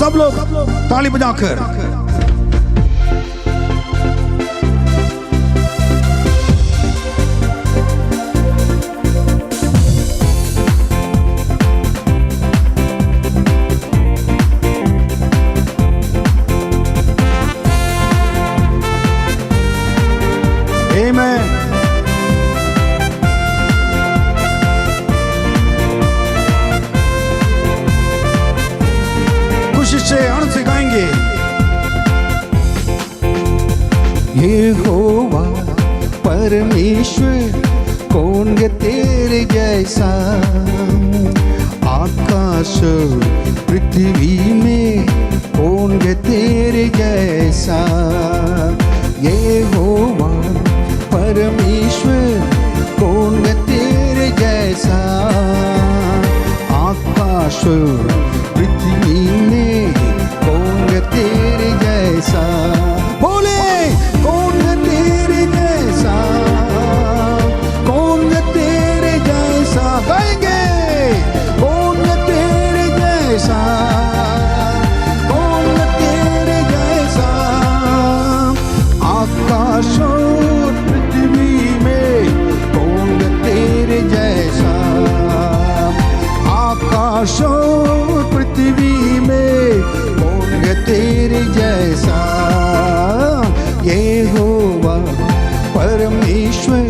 सब लोग ताली बजाकर आमीन। खुशी से आनंद से गाएंगे। यहोवा परमेश्वर कौन है तेरे जैसा, आकाश पृथ्वी में कौन है तेरे जैसा। यहोवा परमेश्वर कौन है तेरे जैसा, आकाश पृथ्वी में कौन है तेरे जैसा। बोले कौन है तेरे जैसा, कौन है तेरे जैसा। गाएंगे कौन है तेरे जैसा, कौन है तेरे जैसा। आकाश और पृथ्वी में कौन है तेरे जैसा, आकाश और पृथ्वी में कौन है तेरे जैसा। यहोवा परमेश्वर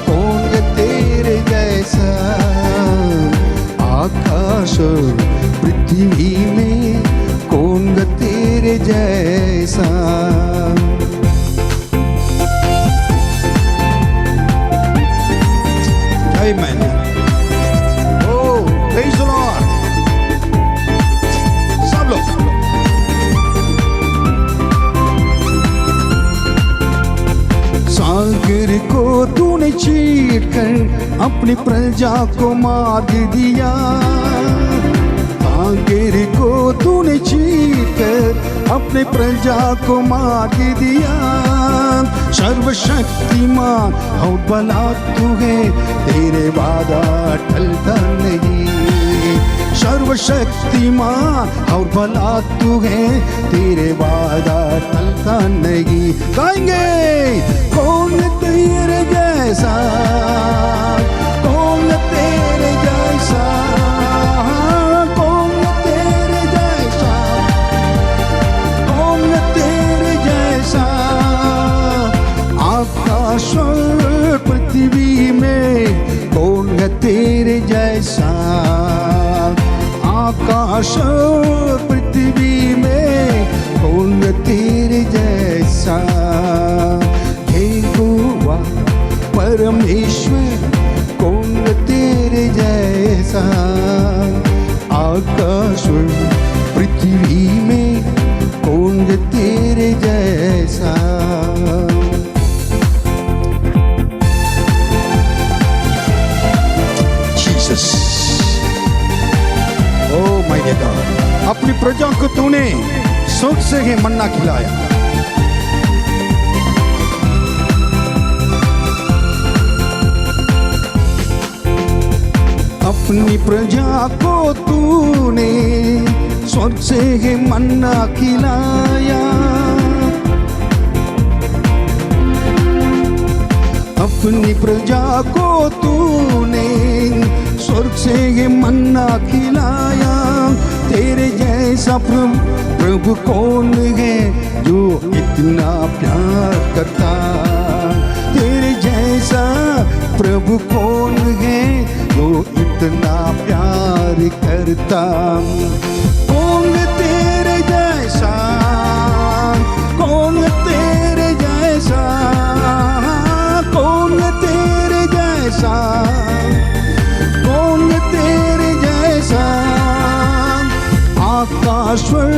कौन है तेरे जैसा, आकाश पृथ्वी में कौन है तेरे जैसा। आमीन। Oh, praise the Lord। सब लोग सागर को तूने चीर कर अपनी प्रजा को मार दिया, सागर को तूने चीर कर अपने प्रजा को मार दिया। सर्वशक्तिमान और भला तू है, तेरे वादा टलता नहीं। सर्वशक्तिमान और भला तू है, तेरे वादा टलता नहीं। गाएंगे कौन तेरे जैसा, कौन तेरे जैसा, कौन तेरे जैसा, कौन तेरे जैसा। आकाश और पृथ्वी में कौन है तेरे जैसा, आकाश और पृथ्वी में कौन है तेरे जैसा। यहोवा परमेश्वर कौन है तेरे जैसा, आकाश और पृथ्वी में कौन है तेरे जैसा। Jesus. Oh my dear God, अपनी प्रजा को तूने स्वर्ग से ही मन्ना खिलाया। अपनी प्रजा को तूने स्वर्ग से ही मन्ना खिलाया, अपनी प्रजा को तूने स्वर्ग से ये मन्ना खिलाया। तेरे जैसा प्रभु कौन है जो इतना प्यार करता, तेरे जैसा प्रभु कौन है जो इतना प्यार करता। कौन तेरे जैसा, कौन तेरे जैसा, कौन तेरे जैसा, कौन तेरे जैसा। आकाश और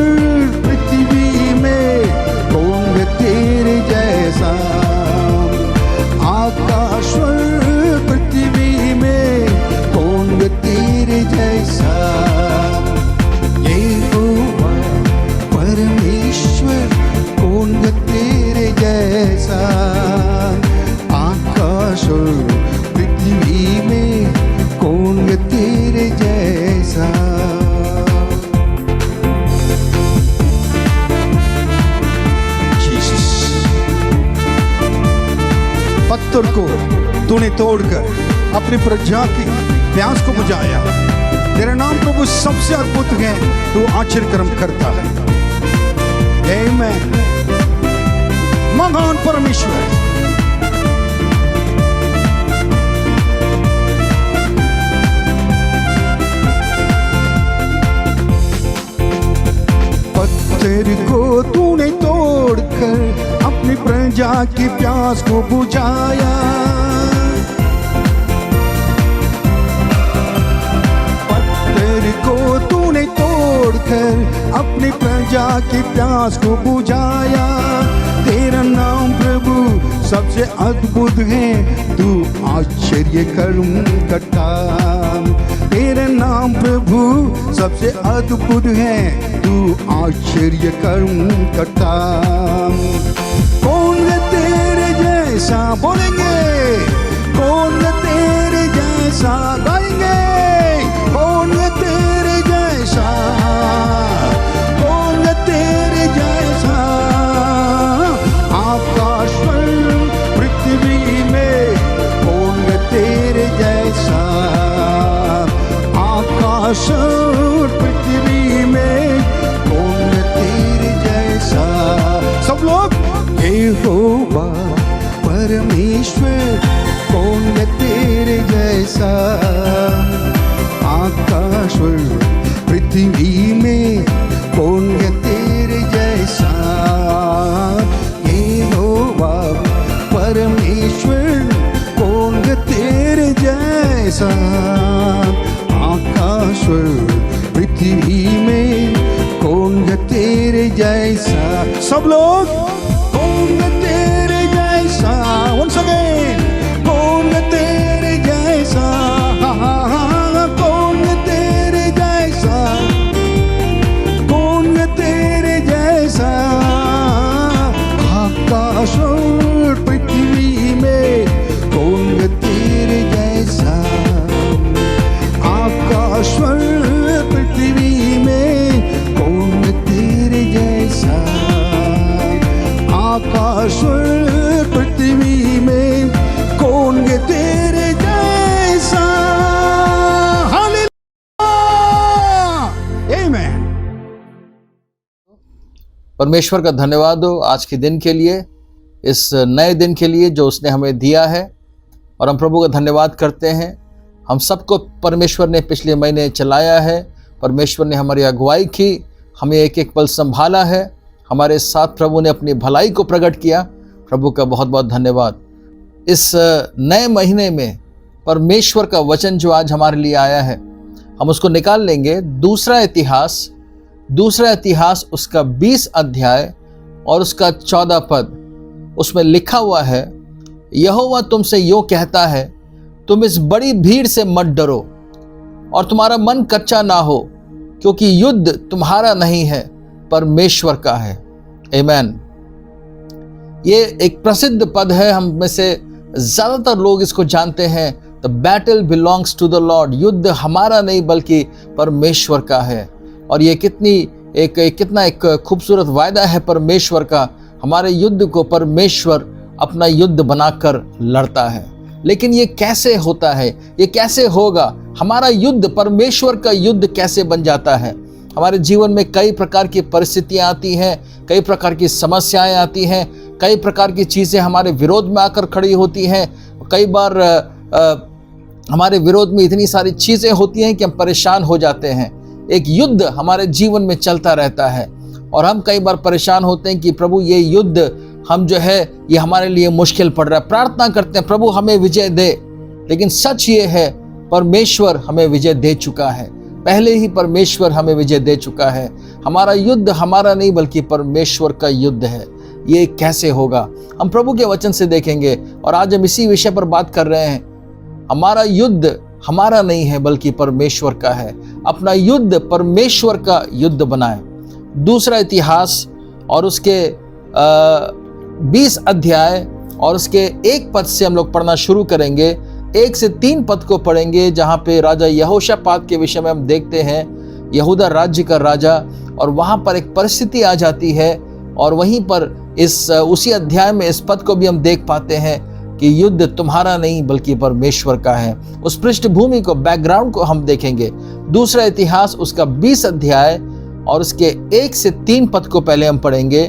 पृथ्वी में कौन तेरे जैसा, आकाश और पृथ्वी में कौन तेरे जैसा। यहोवा परमेश्वर कौन तेरे जैसा, आकाश और पृथ्वी में कौन तेरे जैसा। तूने तोड़कर अपनी प्रजा की प्यास को बुझाया। तेरा नाम प्रभु सबसे अद्भुत है, तू आश्चर्य कर्म करता है। आमीन। महान परमेश्वर, पत्थर को तूने तोड़कर अपनी प्रजा की प्यास को बुझाया। पत्थर को तूने तोड़कर अपनी प्रजा की प्यास को बुझाया। तेरा नाम प्रभु सबसे अद्भुत है, तू आश्चर्य कर्म करता। तेरा नाम प्रभु सबसे अद्भुत है, तू आश्चर्य कर्म करता। कौन है तेरे जैसा, बोलेंगे कौन है तेरे जैसा, गाएंगे कौन है तेरे जैसा, कौन है तेरे जैसा। आकाश पर पृथ्वी में कौन है तेरे जैसा, आकाश और पृथ्वी में कौन है तेरे जैसा। सब लोग यहोवा परमेश्वर कौन है तेरे जैसा, आकाश और पृथ्वी में कौन है तेरे जैसा। यहोवा परमेश्वर कौन है तेरे जैसा, आकाश और पृथ्वी में कौन है तेरे जैसा। सब लोग कौन है तेरे जैसा, once again कौन है तेरे जैसा, कौन है तेरे जैसा, कौन है तेरे जैसा। आकाश और पृथ्वी में कौन है तेरे जैसा, आकाश और पृथ्वी में कौन है तेरे जैसा, आकाश और पृथ्वी में कौन है तेरे जैसा। हालेलुया, आमीन। परमेश्वर का धन्यवाद हो आज के दिन के लिए, इस नए दिन के लिए जो उसने हमें दिया है, और हम प्रभु का धन्यवाद करते हैं। हम सबको परमेश्वर ने पिछले महीने चलाया है, परमेश्वर ने हमारी अगुवाई की, हमें एक एक पल संभाला है, हमारे साथ प्रभु ने अपनी भलाई को प्रकट किया। प्रभु का बहुत बहुत धन्यवाद। इस नए महीने में परमेश्वर का वचन जो आज हमारे लिए आया है, हम उसको निकाल लेंगे। दूसरा इतिहास उसका 20 अध्याय और उसका 14 पद। उसमें लिखा हुआ है, यहोवा तुमसे यूं कहता है, तुम इस बड़ी भीड़ से मत डरो और तुम्हारा मन कच्चा ना हो, क्योंकि युद्ध तुम्हारा नहीं है, परमेश्वर का है। आमीन। ये एक प्रसिद्ध पद है, हम में से ज्यादातर लोग इसको जानते हैं। The battle belongs to the Lord. युद्ध हमारा नहीं बल्कि परमेश्वर का है। और ये कितना एक खूबसूरत वायदा है परमेश्वर का। हमारे युद्ध को परमेश्वर अपना युद्ध बनाकर लड़ता है। लेकिन ये कैसे होता है, ये कैसे होगा? हमारा युद्ध परमेश्वर का युद्ध कैसे बन जाता है? हमारे जीवन में कई प्रकार की परिस्थितियां आती हैं, कई प्रकार की समस्याएं आती हैं, कई प्रकार की चीज़ें हमारे विरोध में आकर खड़ी होती हैं। कई बार हमारे विरोध में इतनी सारी चीज़ें होती हैं कि हम परेशान हो जाते हैं। एक युद्ध हमारे जीवन में चलता रहता है और हम कई बार परेशान होते हैं कि प्रभु ये युद्ध हम जो है ये हमारे लिए मुश्किल पड़ रहा है। प्रार्थना करते हैं प्रभु हमें विजय दे, लेकिन सच ये है परमेश्वर हमें विजय दे चुका है। पहले ही परमेश्वर हमें विजय दे चुका है। हमारा युद्ध हमारा नहीं बल्कि परमेश्वर का युद्ध है। ये कैसे होगा? हम प्रभु के वचन से देखेंगे और आज हम इसी विषय पर बात कर रहे हैं। हमारा युद्ध हमारा नहीं है बल्कि परमेश्वर का है। अपना युद्ध परमेश्वर का युद्ध बनाएं। दूसरा इतिहास और उसके 20 अध्याय और उसके 1 पद से हम लोग पढ़ना शुरू करेंगे। 1 से 3 पद को पढ़ेंगे, जहाँ पे राजा यहोशापात के विषय में हम देखते हैं, यहूदा राज्य का राजा, और वहाँ पर एक परिस्थिति आ जाती है। और वहीं पर उसी अध्याय में इस पद को भी हम देख पाते हैं, कि युद्ध तुम्हारा नहीं बल्कि परमेश्वर का है। उस पृष्ठभूमि को, बैकग्राउंड को हम देखेंगे। दूसरा इतिहास उसका 20 अध्याय और उसके 1 से 3 पद को पहले हम पढ़ेंगे।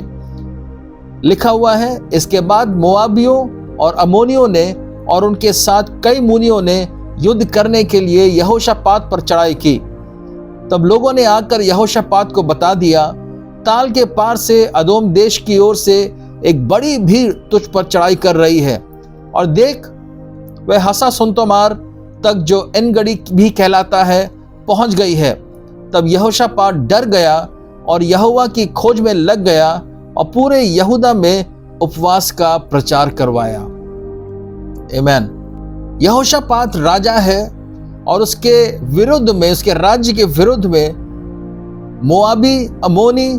लिखा हुआ है, इसके बाद मोआबियों और अमोनियों ने और उनके साथ कई मुनियों ने युद्ध करने के लिए यहोशापात पर चढ़ाई की। तब लोगों ने आकर यहोशापात को बता दिया, ताल के पार से अदोम देश की ओर से एक बड़ी भीड़ तुझ पर चढ़ाई कर रही है, और देख वह हसा सुनतोमार तक, जो एनगड़ी भी कहलाता है, पहुंच गई है। तब यहोशापात डर गया और यहोवा की खोज में लग गया और पूरे यहूदा में उपवास का प्रचार करवाया। आमीन। यहोशापात राजा है और उसके विरुद्ध में, उसके राज्य के विरुद्ध में मोआबी, अमोनी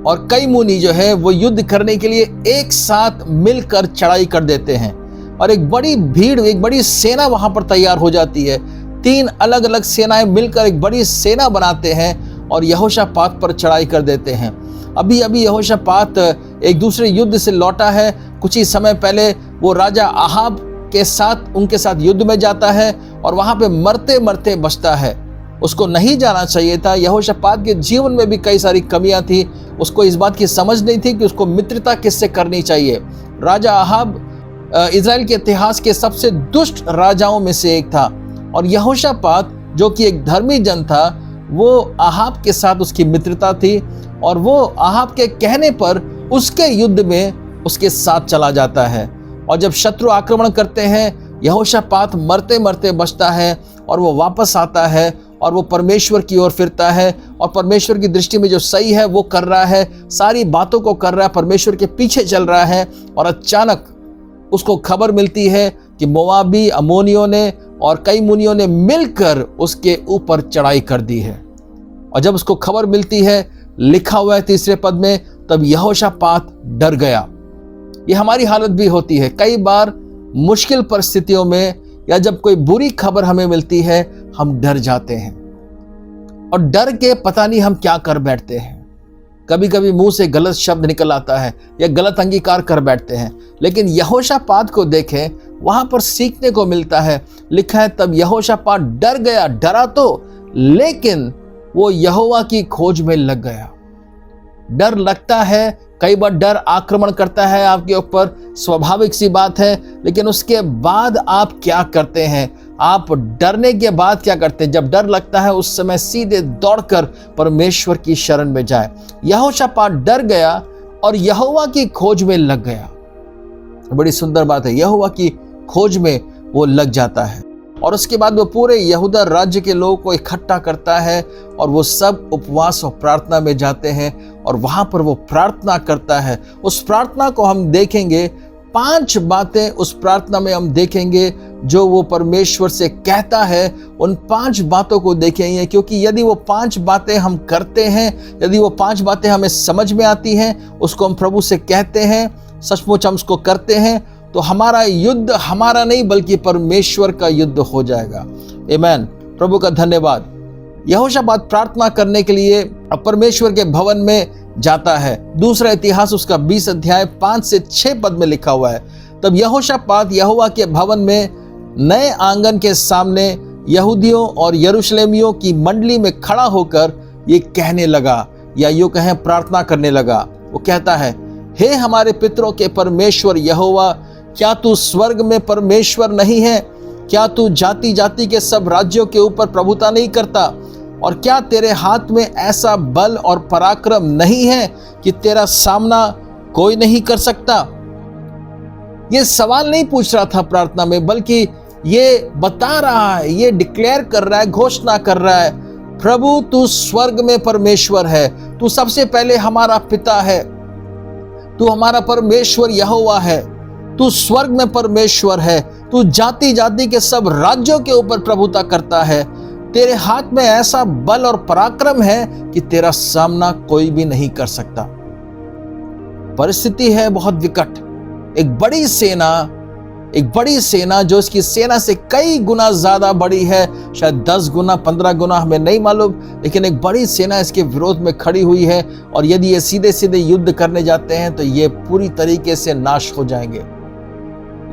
और कई मुनी जो है वो युद्ध करने के लिए एक साथ मिलकर चढ़ाई कर देते हैं, और एक बड़ी भीड़, एक बड़ी सेना वहां पर तैयार हो जाती है। 3 अलग अलग सेनाएं मिलकर एक बड़ी सेना बनाते हैं और यहोशापात पर चढ़ाई कर देते हैं। अभी अभी यहोशापात एक दूसरे युद्ध से लौटा है। कुछ ही समय पहले वो राजा आहाब के साथ, उनके साथ युद्ध में जाता है और वहां पे मरते मरते बचता है। उसको नहीं जाना चाहिए था। यहोशापात के जीवन में भी कई सारी कमियां थी। उसको इस बात की समझ नहीं थी कि उसको मित्रता किससे करनी चाहिए। राजा आहाब इजराइल के इतिहास के सबसे दुष्ट राजाओं में से एक था, और यहोशापात जो कि एक धर्मी जन था, वो आहाब के साथ उसकी मित्रता थी, और वो आहाब के कहने पर उसके युद्ध में उसके साथ चला जाता है। और जब शत्रु आक्रमण करते हैं, यहोशापात मरते मरते बचता है और वो वापस आता है और वो परमेश्वर की ओर फिरता है, और परमेश्वर की दृष्टि में जो सही है वो कर रहा है, सारी बातों को कर रहा है, परमेश्वर के पीछे चल रहा है। और अचानक उसको खबर मिलती है कि मोआबी, अमोनियों ने और कई मुनियों ने मिलकर उसके ऊपर चढ़ाई कर दी है। और जब उसको खबर मिलती है, लिखा हुआ है 3 पद में, तब यहोशापात डर गया। ये हमारी हालत भी होती है। कई बार मुश्किल परिस्थितियों में या जब कोई बुरी खबर हमें मिलती है, हम डर जाते हैं, और डर के पता नहीं हम क्या कर बैठते हैं। कभी कभी मुंह से गलत शब्द निकल आता है या गलत अंगीकार कर बैठते हैं। लेकिन यहोशापात को देखें, वहां पर सीखने को मिलता है। लिखा है, तब यहोशापात डर गया, डरा तो, लेकिन वो यहोवा की खोज में लग गया। डर लगता है, कई बार डर आक्रमण करता है आपके ऊपर, स्वाभाविक सी बात है। लेकिन उसके बाद आप क्या करते हैं? आप डरने के बाद क्या करते हैं? जब डर लगता है, उस समय सीधे दौड़कर परमेश्वर की शरण में जाए। यहोशापात डर गया और यहोवा की खोज में लग गया। बड़ी सुंदर बात है, यहोवा की खोज में वो लग जाता है। और उसके बाद वो पूरे यहूदा राज्य के लोगों को इकट्ठा करता है, और वो सब उपवास और प्रार्थना में जाते हैं, और वहां पर वो प्रार्थना करता है। उस प्रार्थना को हम देखेंगे, 5 बातें उस प्रार्थना में हम देखेंगे जो वो परमेश्वर से कहता है। उन 5 बातों को देखेंगे, क्योंकि यदि वो 5 बातें हम करते हैं, यदि वो 5 बातें हमें समझ में आती हैं, उसको हम प्रभु से कहते हैं, सचमुच हम उसको करते हैं, तो हमारा युद्ध हमारा नहीं बल्कि परमेश्वर का युद्ध हो जाएगा। आमीन। प्रभु का धन्यवाद। यहोशापात प्रार्थना करने के लिए परमेश्वर के भवन में जाता है। दूसरा इतिहास उसका 20 अध्याय 5 से 6 पद में लिखा हुआ है, तब यहोशापात यहोवा के भवन में नए आंगन के सामने यहूदियों और यरूशलेमियों की मंडली में खड़ा होकर ये कहने लगा, या यूं कहें प्रार्थना करने लगा। वो कहता है, हे हमारे पितरों के परमेश्वर यहोवा, क्या तू स्वर्ग में परमेश्वर नहीं है? क्या तू जाति जाति के सब राज्यों के ऊपर प्रभुता नहीं करता? और क्या तेरे हाथ में ऐसा बल और पराक्रम नहीं है कि तेरा सामना कोई नहीं कर सकता? ये सवाल नहीं पूछ रहा था प्रार्थना में, बल्कि ये बता रहा है, ये डिक्लेयर कर रहा है, घोषणा कर रहा है, प्रभु तू स्वर्ग में परमेश्वर है, तू सबसे पहले हमारा पिता है, तू हमारा परमेश्वर यहोवा है, तू स्वर्ग में परमेश्वर है, तू जाति जाति के सब राज्यों के ऊपर प्रभुता करता है, तेरे हाथ में ऐसा बल और पराक्रम है कि तेरा सामना कोई भी नहीं कर सकता। परिस्थिति है बहुत विकट। एक बड़ी सेना जो इसकी सेना से कई गुना ज्यादा बड़ी है, शायद 10 गुना 15 गुना, हमें नहीं मालूम, लेकिन एक बड़ी सेना इसके विरोध में खड़ी हुई है। और यदि ये सीधे सीधे युद्ध करने जाते हैं तो ये पूरी तरीके से नाश हो जाएंगे।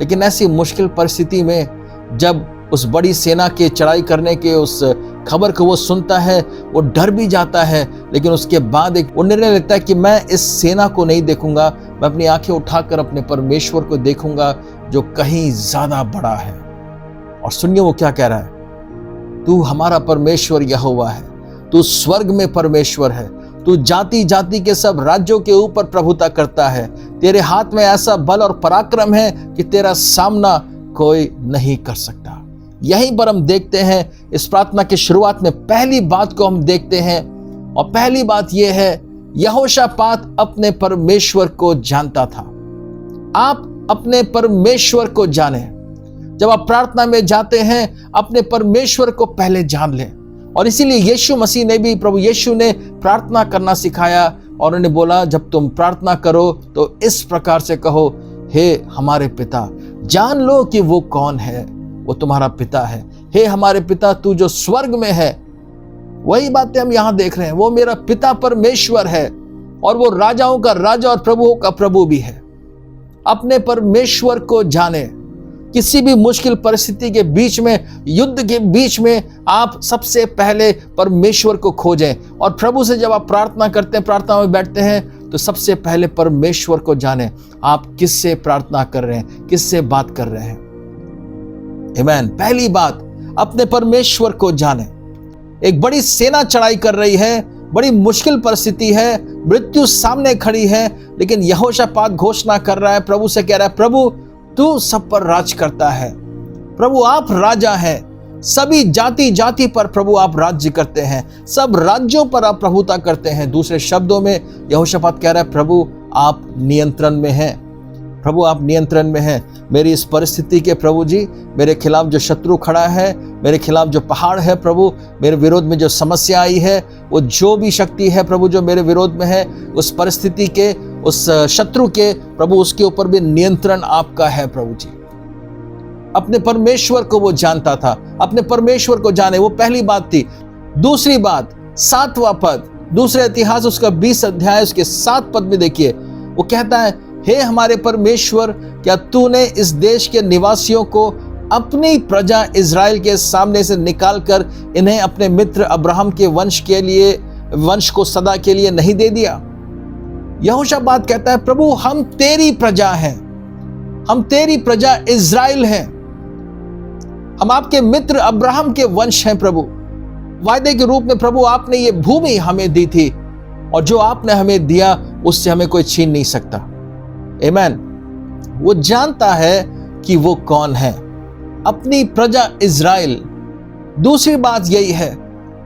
लेकिन ऐसी मुश्किल परिस्थिति में जब उस बड़ी सेना के चढ़ाई करने के उस खबर को वो सुनता है, वो डर भी जाता है, लेकिन उसके बाद वो निर्णय लेता है कि मैं इस सेना को नहीं देखूंगा, मैं अपनी आंखें उठाकर अपने परमेश्वर को देखूंगा जो कहीं ज्यादा बड़ा है। और सुनिए वो क्या कह रहा है, तू हमारा परमेश्वर यहोवा है, तू स्वर्ग में परमेश्वर है, तू जाति जाति के सब राज्यों के ऊपर प्रभुता करता है, तेरे हाथ में ऐसा बल और पराक्रम है कि तेरा सामना कोई नहीं कर सकता। यहीं पर हम देखते हैं, इस प्रार्थना की शुरुआत में पहली बात को हम देखते हैं, और पहली बात यह है, यहोशापात अपने परमेश्वर को जानता था। आप अपने परमेश्वर को जाने। जब आप प्रार्थना में जाते हैं, अपने परमेश्वर को पहले जान लें। और इसीलिए यीशु मसीह ने भी, प्रभु यीशु ने प्रार्थना करना सिखाया, और उन्हें बोला जब तुम प्रार्थना करो तो इस प्रकार से कहो, हे हमारे पिता, जान लो कि वो कौन है, वो तुम्हारा पिता है। हे हमारे पिता, तू जो स्वर्ग में है। वही बातें हम यहां देख रहे हैं, वो मेरा पिता परमेश्वर है, और वो राजाओं का राजा और प्रभुओं का प्रभु भी है। अपने परमेश्वर को जाने। किसी भी मुश्किल परिस्थिति के बीच में, युद्ध के बीच में, आप सबसे पहले परमेश्वर को खोजें। और प्रभु से जब आप प्रार्थना करते हैं, प्रार्थना में बैठते हैं, तो सबसे पहले परमेश्वर को जानें। आप किससे प्रार्थना कर रहे हैं, किससे बात कर रहे हैं। आमीन। पहली बात, अपने परमेश्वर को जानें। एक बड़ी सेना चढ़ाई कर रही है, बड़ी मुश्किल परिस्थिति है, मृत्यु सामने खड़ी है, लेकिन यहोशापात घोषणा कर रहा है, प्रभु से कह रहा है, प्रभु तू सब पर राज करता है, प्रभु आप राजा हैं, सभी जाति जाति पर प्रभु आप राज्य करते हैं, सब राज्यों पर आप प्रभुता करते हैं। दूसरे शब्दों में यहोशापात कह रहा है, प्रभु आप नियंत्रण में हैं, प्रभु आप नियंत्रण में हैं। मेरी इस परिस्थिति के प्रभु जी, मेरे खिलाफ जो शत्रु खड़ा है, मेरे खिलाफ जो पहाड़ है प्रभु, मेरे विरोध में जो समस्या आई है, वो जो भी शक्ति है प्रभु जो मेरे विरोध में है, उस परिस्थिति के, उस शत्रु के प्रभु, उसके ऊपर भी नियंत्रण आपका है प्रभु जी। अपने परमेश्वर को वो जानता था, अपने परमेश्वर को जाने, वो पहली बात थी। दूसरी बात, 7वां पद, दूसरे इतिहास उसका 20 अध्याय उसके 7 पद में देखिए, वो कहता है, हे हमारे परमेश्वर, क्या तूने इस देश के निवासियों को अपनी प्रजा इज़राइल के सामने से निकालकर इन्हें अपने मित्र अब्राहम के वंश को सदा के लिए नहीं दे दिया? यहोशापात कहता है, प्रभु हम तेरी प्रजा हैं, हम तेरी प्रजा इज़राइल हैं, हम आपके मित्र अब्राहम के वंश हैं प्रभु। वायदे के रूप में प्रभु आपने ये भूमि हमें दी थी, और जो आपने हमें दिया उससे हमें कोई छीन नहीं सकता। आमीन। वो जानता है कि वो कौन है, अपनी प्रजा इज़राइल। दूसरी बात यही है,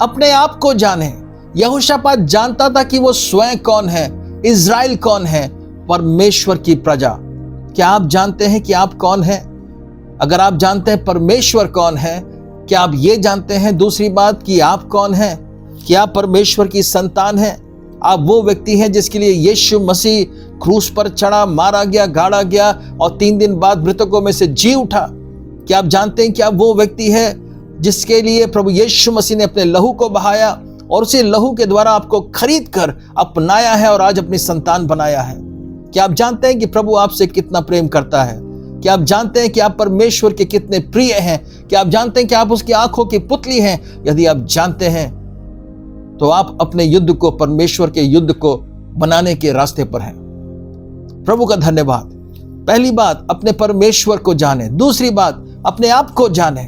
अपने आप को जाने। यहोशापात जानता था कि वो स्वयं कौन है, इज़राइल कौन है, परमेश्वर की प्रजा। क्या आप जानते हैं कि आप कौन हैं? अगर आप जानते हैं परमेश्वर कौन है, क्या आप ये जानते हैं दूसरी बात कि आप कौन हैं? क्या आप परमेश्वर की संतान हैं? आप वो व्यक्ति हैं जिसके लिए यीशु मसीह क्रूस पर चढ़ा, मारा गया, गाड़ा गया और 3 दिन बाद मृतकों में से जी उठा। क्या आप जानते हैं कि आप वो व्यक्ति है जिसके लिए प्रभु यीशु मसीह ने अपने लहू को बहाया और उसी लहू के द्वारा आपको खरीद कर अपनाया है और आज अपनी संतान बनाया है? क्या आप जानते हैं कि प्रभु आपसे कितना प्रेम करता है? क्या आप जानते हैं कि आप परमेश्वर के कितने प्रिय हैं? क्या आप जानते हैं कि आप उसकी आंखों की पुतली हैं? यदि आप जानते हैं तो आप अपने युद्ध को, परमेश्वर के युद्ध को बनाने के रास्ते पर हैं। प्रभु का धन्यवाद। पहली बात, अपने परमेश्वर को जाने। दूसरी बात, अपने आप को जाने।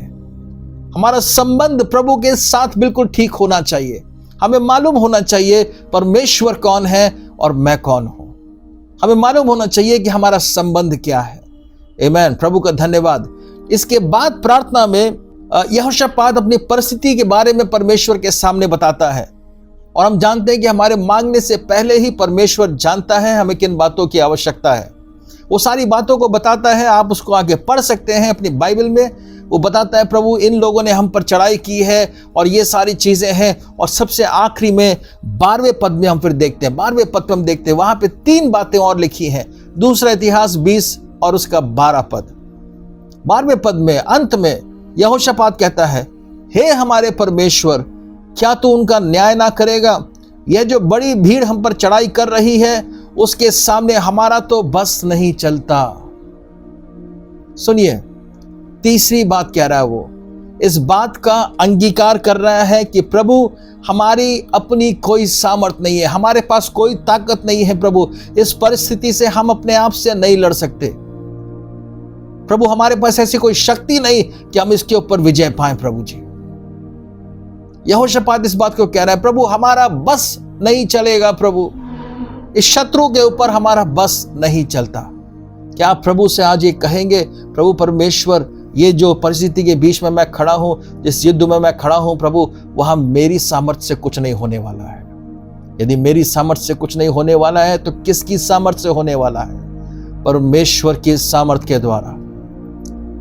हमारा संबंध प्रभु के साथ बिल्कुल ठीक होना चाहिए। हमें मालूम होना चाहिए परमेश्वर कौन है और मैं कौन हूं। हमें मालूम होना चाहिए कि हमारा संबंध क्या है। आमीन। प्रभु का धन्यवाद। इसके बाद प्रार्थना में यहोशापात अपनी परिस्थिति के बारे में परमेश्वर के सामने बताता है, और हम जानते हैं कि हमारे मांगने से पहले ही परमेश्वर जानता है हमें किन बातों की आवश्यकता है। वो सारी बातों को बताता है, आप उसको आगे पढ़ सकते हैं अपनी बाइबल में। वो बताता है, प्रभु इन लोगों ने हम पर चढ़ाई की है और ये सारी चीजें हैं। और सबसे आखिरी में 12वें पद में हम फिर देखते हैं, 12वें पद पे हम देखते हैं, वहां पे 3 बातें और लिखी हैं। दूसरा इतिहास 20 और उसका 12 पद। 12वें पद में अंत में यहोशापात कहता है, हे हमारे परमेश्वर, क्या तू उनका न्याय ना करेगा? यह जो बड़ी भीड़ हम पर चढ़ाई कर रही है, उसके सामने हमारा तो बस नहीं चलता। सुनिए, तीसरी बात कह रहा है, वो इस बात का अंगीकार कर रहा है कि प्रभु हमारी अपनी कोई सामर्थ नहीं है, हमारे पास कोई ताकत नहीं है प्रभु, इस परिस्थिति से हम अपने आप से नहीं लड़ सकते प्रभु, हमारे पास ऐसी कोई शक्ति नहीं कि हम इसके ऊपर विजय पाएं प्रभु जी। यहोशापात इस बात को कह रहा है, प्रभु हमारा बस नहीं चलेगा प्रभु, इस शत्रु के ऊपर हमारा बस नहीं चलता। क्या आप प्रभु से आज ये कहेंगे, प्रभु परमेश्वर, ये जो परिस्थिति के बीच में मैं खड़ा हूं, जिस युद्ध में मैं खड़ा हूं प्रभु, वहां मेरी सामर्थ्य से कुछ नहीं होने वाला है। यदि मेरी सामर्थ्य से कुछ नहीं होने वाला है तो किसकी सामर्थ्य से होने वाला है? परमेश्वर की सामर्थ्य के द्वारा।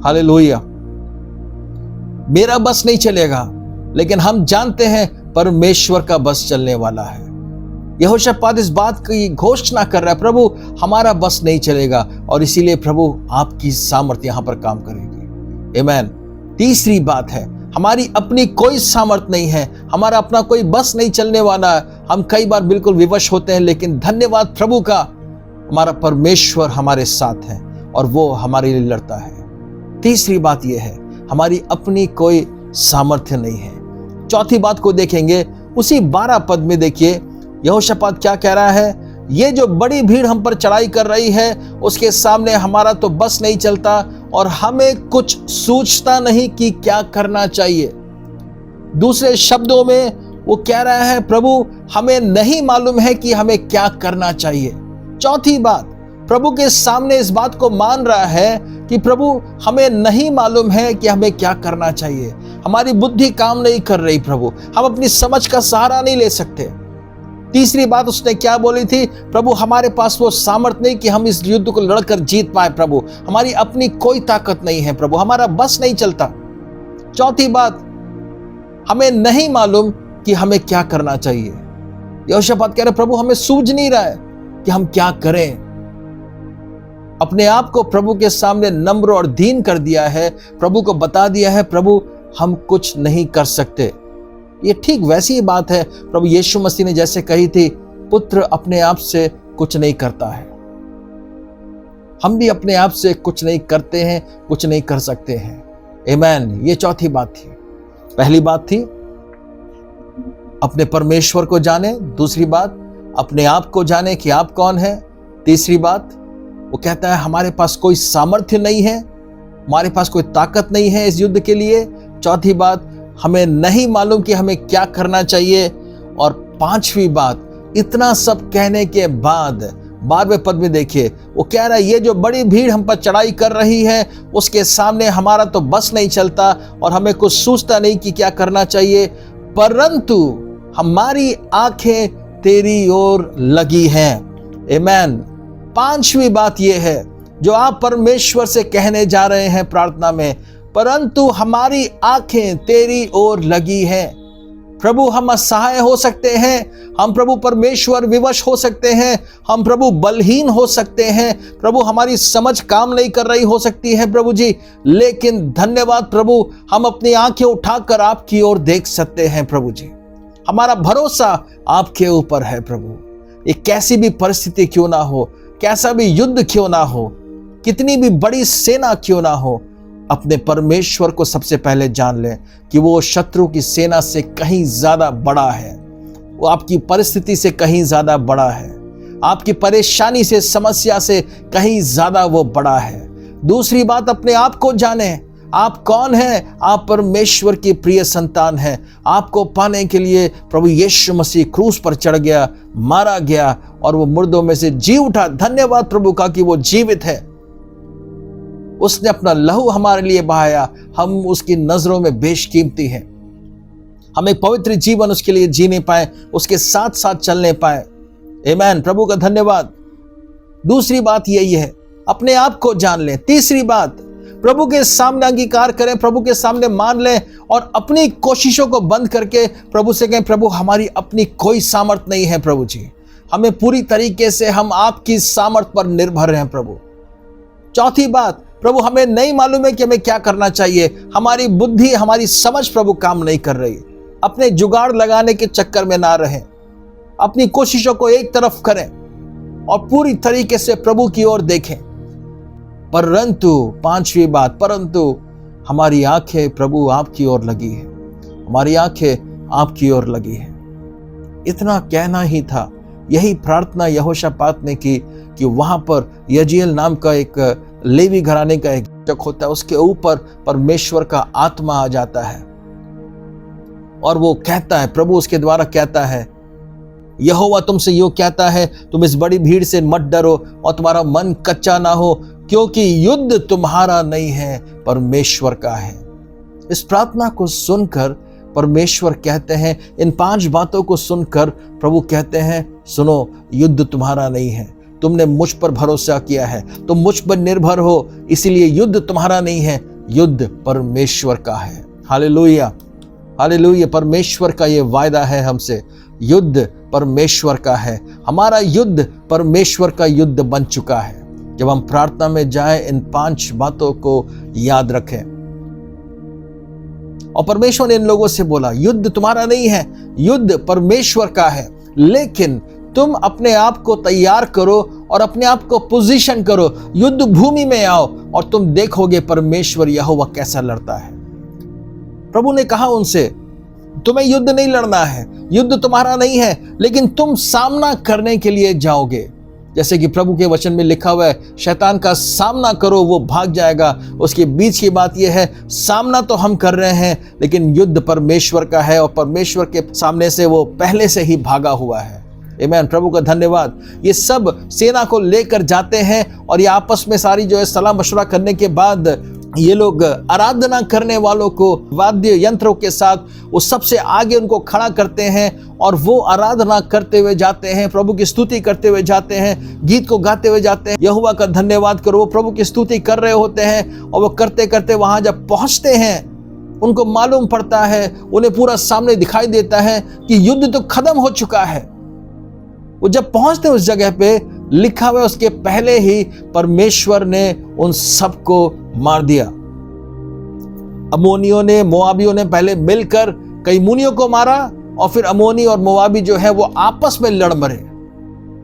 हालेलुया। मेरा बस नहीं चलेगा, लेकिन हम जानते हैं परमेश्वर का बस चलने वाला है। यहोशापात इस बात की घोषणा कर रहा है, प्रभु हमारा बस नहीं चलेगा, और इसीलिए प्रभु आपकी सामर्थ्य यहां पर काम करेगी। आमीन। तीसरी बात है, हमारी अपनी कोई सामर्थ्य नहीं है, हमारा अपना कोई बस नहीं चलने वाला है। हम कई बार बिल्कुल विवश होते हैं, लेकिन धन्यवाद प्रभु का, हमारा परमेश्वर हमारे साथ है और वो हमारे लिए लड़ता है। तीसरी बात यह है, हमारी अपनी कोई सामर्थ्य नहीं है। चौथी बात को देखेंगे, उसी 12 पद में देखिए यहोशापात क्या कह रहा है, ये जो बड़ी भीड़ हम पर चढ़ाई कर रही है उसके सामने हमारा तो बस नहीं चलता और हमें कुछ सूझता नहीं कि क्या करना चाहिए। दूसरे शब्दों में वो कह रहा है, प्रभु हमें नहीं मालूम है कि हमें क्या करना चाहिए। चौथी बात, प्रभु के सामने इस बात को मान रहा है कि प्रभु हमें नहीं मालूम है कि हमें क्या करना चाहिए, हमारी बुद्धि काम नहीं कर रही प्रभु, हम अपनी समझ का सहारा नहीं ले सकते। तीसरी बात उसने क्या बोली थी, प्रभु हमारे पास वो सामर्थ नहीं कि हम इस युद्ध को लड़कर जीत पाए प्रभु, हमारी अपनी कोई ताकत नहीं है प्रभु, हमारा बस नहीं चलता। चौथी बात, हमें नहीं मालूम कि हमें क्या करना चाहिए। यहोशापात कह रहे, प्रभु हमें सूझ नहीं रहा है कि हम क्या करें। अपने आप को प्रभु के सामने नम्र और दीन कर दिया है, प्रभु को बता दिया है, प्रभु हम कुछ नहीं कर सकते। ये ठीक वैसी ही बात है प्रभु यीशु मसीह ने जैसे कही थी, पुत्र अपने आप से कुछ नहीं करता है। हम भी अपने आप से कुछ नहीं करते हैं, कुछ नहीं कर सकते हैं। आमीन। ये चौथी बात थी। पहली बात थी अपने परमेश्वर को जाने, दूसरी बात अपने आप को जाने कि आप कौन है, तीसरी बात वो कहता है हमारे पास कोई सामर्थ्य नहीं है, हमारे पास कोई ताकत नहीं है इस युद्ध के लिए, चौथी बात हमें नहीं मालूम कि हमें क्या करना चाहिए, और पांचवी बात, इतना सब कहने के बाद 12वें पद में देखिए वो कह रहा है, ये जो बड़ी भीड़ हम पर चढ़ाई कर रही है उसके सामने हमारा तो बस नहीं चलता और हमें कुछ सूझता नहीं कि क्या करना चाहिए, परंतु हमारी आंखें तेरी ओर लगी हैं। आमीन। पांचवी बात यह है जो आप परमेश्वर से कहने जा रहे हैं प्रार्थना में, परंतु हमारी आंखें तेरी ओर लगी हैं। प्रभु हम असहाय हो सकते हैं, हम प्रभु परमेश्वर विवश हो सकते हैं, हम प्रभु बलहीन हो सकते हैं, प्रभु हमारी समझ काम नहीं कर रही हो सकती है प्रभु जी, लेकिन धन्यवाद प्रभु हम अपनी आंखें उठाकर आपकी ओर देख सकते हैं प्रभु जी। हमारा भरोसा आपके ऊपर है प्रभु। ये कैसी भी परिस्थिति क्यों ना हो, कैसा भी युद्ध क्यों ना हो, कितनी भी बड़ी सेना क्यों ना हो, अपने परमेश्वर को सबसे पहले जान लें कि वो शत्रु की सेना से कहीं ज्यादा बड़ा है, वो आपकी परिस्थिति से कहीं ज्यादा बड़ा है, आपकी परेशानी से, समस्या से कहीं ज्यादा वो बड़ा है। दूसरी बात, अपने आप को जाने, आप कौन हैं, आप परमेश्वर की प्रिय संतान हैं। आपको पाने के लिए प्रभु यीशु मसीह क्रूस पर चढ़ गया, मारा गया और वो मुर्दों में से जी उठा। धन्यवाद प्रभु का कि वो जीवित है, उसने अपना लहू हमारे लिए बहाया, हम उसकी नजरों में बेशकीमती हैं। हम एक पवित्र जीवन उसके लिए जीने पाए, उसके साथ साथ चलने पाए। आमीन। प्रभु का धन्यवाद। दूसरी बात यही है, अपने आप को जान लें। तीसरी बात, प्रभु के सामने अंगीकार करें, प्रभु के सामने मान लें और अपनी कोशिशों को बंद करके प्रभु से कहें, प्रभु हमारी अपनी कोई सामर्थ नहीं है प्रभु जी, हमें पूरी तरीके से हम आपकी सामर्थ पर निर्भर हैं प्रभु। चौथी बात, प्रभु हमें नहीं मालूम है कि हमें क्या करना चाहिए, हमारी बुद्धि, हमारी समझ प्रभु काम नहीं कर रही। अपने जुगाड़ लगाने के चक्कर में ना रहें, अपनी कोशिशों को एक तरफ करें और पूरी तरीके से प्रभु की ओर देखें। परंतु, पांचवी बात, परंतु हमारी आंखें प्रभु आपकी ओर लगी है, हमारी आंखें आपकी ओर लगी है। इतना कहना ही था। यही प्रार्थना यहोशापात ने की कि वहां पर यजीएल नाम का एक लेवी घराने का एक याजक होता है, उसके ऊपर परमेश्वर का आत्मा आ जाता है और वो कहता है, प्रभु उसके द्वारा कहता है, यहोवा तुमसे यूं कहता है, तुम इस बड़ी भीड़ से मत डरो और तुम्हारा मन कच्चा ना हो, क्योंकि युद्ध तुम्हारा नहीं है, परमेश्वर का है। इस प्रार्थना को सुनकर परमेश्वर कहते हैं, इन 5 बातों को सुनकर प्रभु कहते हैं, सुनो, युद्ध तुम्हारा नहीं है, तुमने मुझ पर भरोसा किया है, तुम मुझ पर निर्भर हो, इसीलिए युद्ध तुम्हारा नहीं है, युद्ध परमेश्वर का है। Hallelujah, hallelujah. परमेश्वर का ये वायदा है हमसे, युद्ध परमेश्वर का है, हमारा युद्ध परमेश्वर का युद्ध बन चुका है। जब हम प्रार्थना में जाएं, इन 5 बातों को याद रखें। और परमेश्वर ने इन लोगों से बोला, युद्ध तुम्हारा नहीं है, युद्ध परमेश्वर का है, लेकिन तुम अपने आप को तैयार करो और अपने आप को पोजीशन करो, युद्ध भूमि में आओ और तुम देखोगे परमेश्वर यहोवा कैसा लड़ता है। प्रभु ने कहा उनसे, तुम्हें युद्ध नहीं लड़ना है, युद्ध तुम्हारा नहीं है, लेकिन तुम सामना करने के लिए जाओगे। जैसे कि प्रभु के वचन में लिखा हुआ है, शैतान का सामना करो, वो भाग जाएगा। उसके बीच की बात यह है, सामना तो हम कर रहे हैं, लेकिन युद्ध परमेश्वर का है और परमेश्वर के सामने से वो पहले से ही भागा हुआ है। आमीन, प्रभु का धन्यवाद। ये सब सेना को लेकर जाते हैं और ये आपस में सारी जो है सलाह मशवरा करने के बाद ये लोग आराधना करने वालों को वाद्य यंत्रों के साथ वो सबसे आगे उनको खड़ा करते हैं और वो आराधना करते हुए जाते हैं, प्रभु की स्तुति करते हुए जाते हैं, गीत को गाते हुए जाते हैं, यहोवा का धन्यवाद करो। वो प्रभु की स्तुति कर रहे होते हैं और वो करते करते वहां जब पहुंचते हैं, उनको मालूम पड़ता है, उन्हें पूरा सामने दिखाई देता है कि युद्ध तो खत्म हो चुका है। वो जब पहुंचते उस जगह पे, लिखा हुआ उसके पहले ही परमेश्वर ने उन सबको मार दिया। अमोनियों ने, मोआबियों ने पहले मिलकर कई मुनियों को मारा और फिर अमोनी और मोआबी जो है वो आपस में लड़ मरे।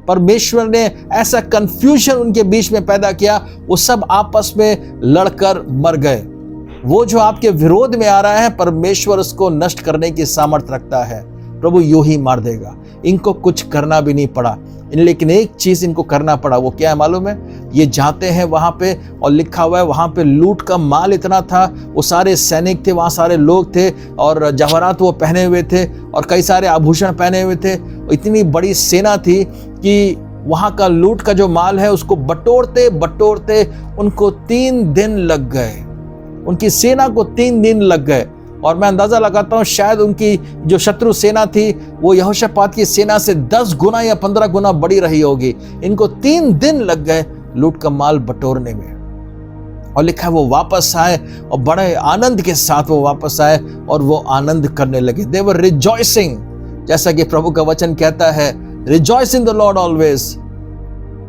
परमेश्वर ने ऐसा कंफ्यूजन उनके बीच में पैदा किया, वो सब आपस में लड़कर मर गए। वो जो आपके विरोध में आ रहा है, परमेश्वर उसको नष्ट करने की सामर्थ्य रखता है। प्रभु यूं ही मार देगा। इनको कुछ करना भी नहीं पड़ा, लेकिन एक चीज इनको करना पड़ा। वो क्या है मालूम है? ये जाते हैं वहां पे और लिखा हुआ है वहां पे लूट का माल इतना था, वो सारे सैनिक थे, वहां सारे लोग थे और जवाहरात वो पहने हुए थे और कई सारे आभूषण पहने हुए थे। इतनी बड़ी सेना थी कि वहां का लूट का जो माल है उसको बटोरते बटोरते उनको 3 दिन लग गए। उनकी सेना को 3 दिन लग गए और मैं अंदाजा लगाता हूं शायद उनकी जो शत्रु सेना थी वो यहोशापात की सेना से 10 गुना या 15 गुना बड़ी रही होगी। इनको 3 दिन लग गए लूट का माल बटोरने में। और लिखा है वो वापस आए और बड़े आनंद के साथ वो वापस आए और वो आनंद करने लगे। दे वर रिजॉइसिंग, जैसा कि प्रभु का वचन कहता है, rejoice in the Lord always.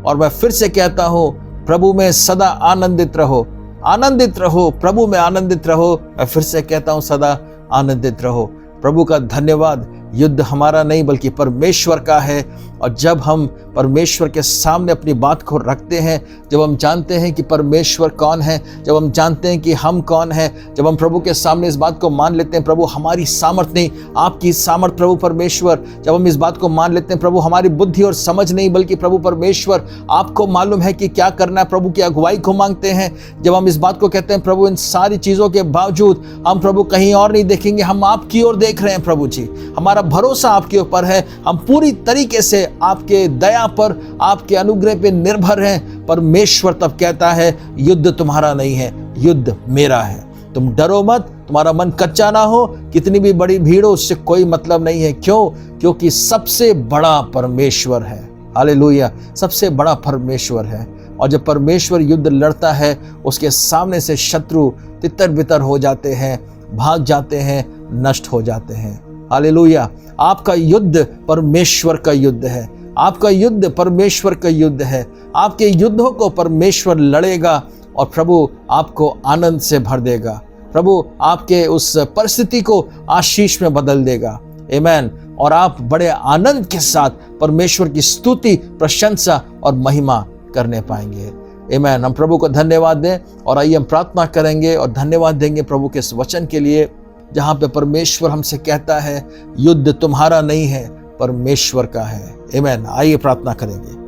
और मैं फिर से कहता हूं, प्रभु में सदा आनंदित रहो, आनंदित रहो, प्रभु में आनंदित रहो। मैं फिर से कहता हूं, सदा आनंदित रहो। प्रभु का धन्यवाद। युद्ध हमारा नहीं बल्कि परमेश्वर का है। और जब हम परमेश्वर के सामने अपनी बात को रखते हैं, जब हम जानते हैं कि परमेश्वर कौन है, जब हम जानते हैं कि हम कौन हैं, जब हम प्रभु के सामने इस बात को मान लेते हैं, प्रभु हमारी सामर्थ नहीं आपकी सामर्थ प्रभु परमेश्वर, जब हम इस बात को मान लेते हैं, प्रभु हमारी बुद्धि और समझ नहीं बल्कि प्रभु परमेश्वर आपको मालूम है कि क्या करना है, प्रभु की अगुवाई को मांगते हैं। जब हम इस बात को कहते हैं, प्रभु इन सारी चीज़ों के बावजूद हम प्रभु कहीं और नहीं देखेंगे, हम आपकी ओर देख रहे हैं। प्रभु जी, हमारा भरोसा आपके ऊपर है, हम पूरी तरीके से आपके दया पर, आपके अनुग्रह पे निर्भर हैं। परमेश्वर तब कहता है, युद्ध तुम्हारा नहीं है, युद्ध मेरा है। तुम डरो मत, तुम्हारा मन कच्चा ना हो, कितनी भी बड़ी भीड़ हो उससे कोई मतलब नहीं है। क्यों? क्योंकि सबसे बड़ा परमेश्वर है। हालेलुया, सबसे बड़ा परमेश्वर है। और जब परमेश्वर युद्ध लड़ता है, उसके सामने से शत्रु तितर बितर हो जाते हैं, भाग जाते हैं, नष्ट हो जाते हैं। हालेलुया, आपका युद्ध परमेश्वर का युद्ध है, आपका युद्ध परमेश्वर का युद्ध है। आपके युद्धों को परमेश्वर लड़ेगा और प्रभु आपको आनंद से भर देगा। प्रभु आपके उस परिस्थिति को आशीष में बदल देगा। आमीन। और आप बड़े आनंद के साथ परमेश्वर की स्तुति, प्रशंसा और महिमा करने पाएंगे। आमेन। हम प्रभु को धन्यवाद दें और आइए हम प्रार्थना करेंगे और धन्यवाद देंगे प्रभु के इस वचन के लिए, जहाँ पे परमेश्वर हमसे कहता है युद्ध तुम्हारा नहीं है परमेश्वर का है। आमेन। आइए प्रार्थना करेंगे।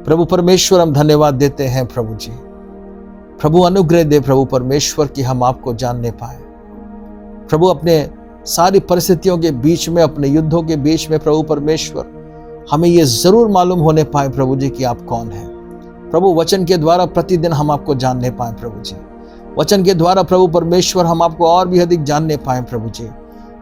प्रभु परमेश्वर, हम धन्यवाद देते हैं प्रभु जी। प्रभु अनुग्रह दे प्रभु परमेश्वर कि हम आपको जानने पाए प्रभु, अपने सारी परिस्थितियों के बीच में, अपने युद्धों के बीच में प्रभु परमेश्वर हमें ये जरूर मालूम होने पाए प्रभु जी कि आप कौन हैं। प्रभु वचन के द्वारा प्रतिदिन हम आपको जानने पाए प्रभु जी। वचन के द्वारा प्रभु परमेश्वर हम आपको और भी अधिक जानने पाए प्रभु जी,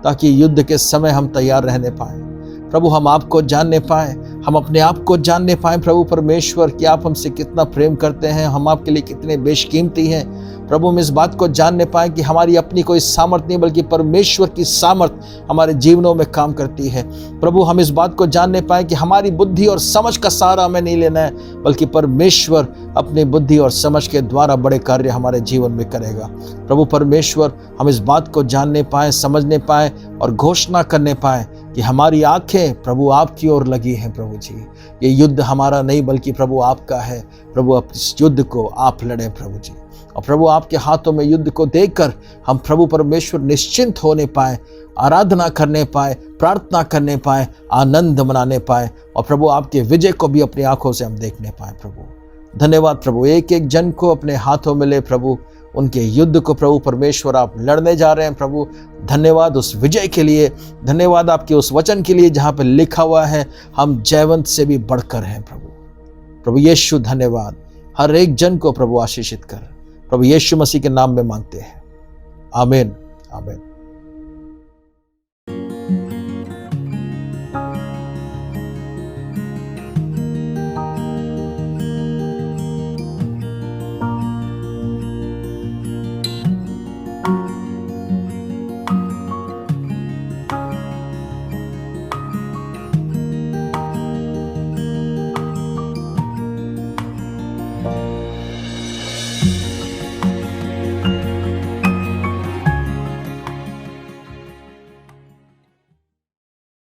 ताकि युद्ध के समय हम तैयार रहने पाए प्रभु। हम आपको जानने पाए, हम अपने आप को जानने पाए प्रभु परमेश्वर कि आप हमसे कितना प्रेम करते हैं, हम आपके लिए कितने बेशकीमती हैं प्रभु। हम इस बात को जानने पाए कि हमारी अपनी कोई सामर्थ नहीं बल्कि परमेश्वर की सामर्थ हमारे जीवनों में काम करती है प्रभु। हम इस बात को जानने पाए कि हमारी बुद्धि और समझ का सहारा हमें नहीं लेना है, बल्कि परमेश्वर अपनी बुद्धि और समझ के द्वारा बड़े कार्य हमारे जीवन में करेगा प्रभु परमेश्वर। हम इस बात को जानने पाए, समझने पाए और घोषणा करने पाए कि हमारी आंखें प्रभु आपकी ओर लगी हैं प्रभु जी। ये युद्ध हमारा नहीं बल्कि प्रभु आपका है प्रभु। अब इस युद्ध को आप लड़ें प्रभु जी, और प्रभु आपके हाथों में युद्ध को देखकर हम प्रभु परमेश्वर निश्चिंत होने पाए, आराधना करने पाए, प्रार्थना करने पाए, आनंद मनाने पाए, और प्रभु आपके विजय को भी अपनी आंखों से हम देखने पाए प्रभु। धन्यवाद प्रभु। एक एक जन को अपने हाथों में ले प्रभु, उनके युद्ध को प्रभु परमेश्वर आप लड़ने जा रहे हैं प्रभु। धन्यवाद उस विजय के लिए, धन्यवाद आपके उस वचन के लिए जहाँ पे लिखा हुआ है हम जयवंत से भी बढ़कर हैं प्रभु। प्रभु यीशु धन्यवाद। हर एक जन को प्रभु आशीषित कर, प्रभु यीशु मसीह के नाम में मांगते हैं, आमीन आमीन।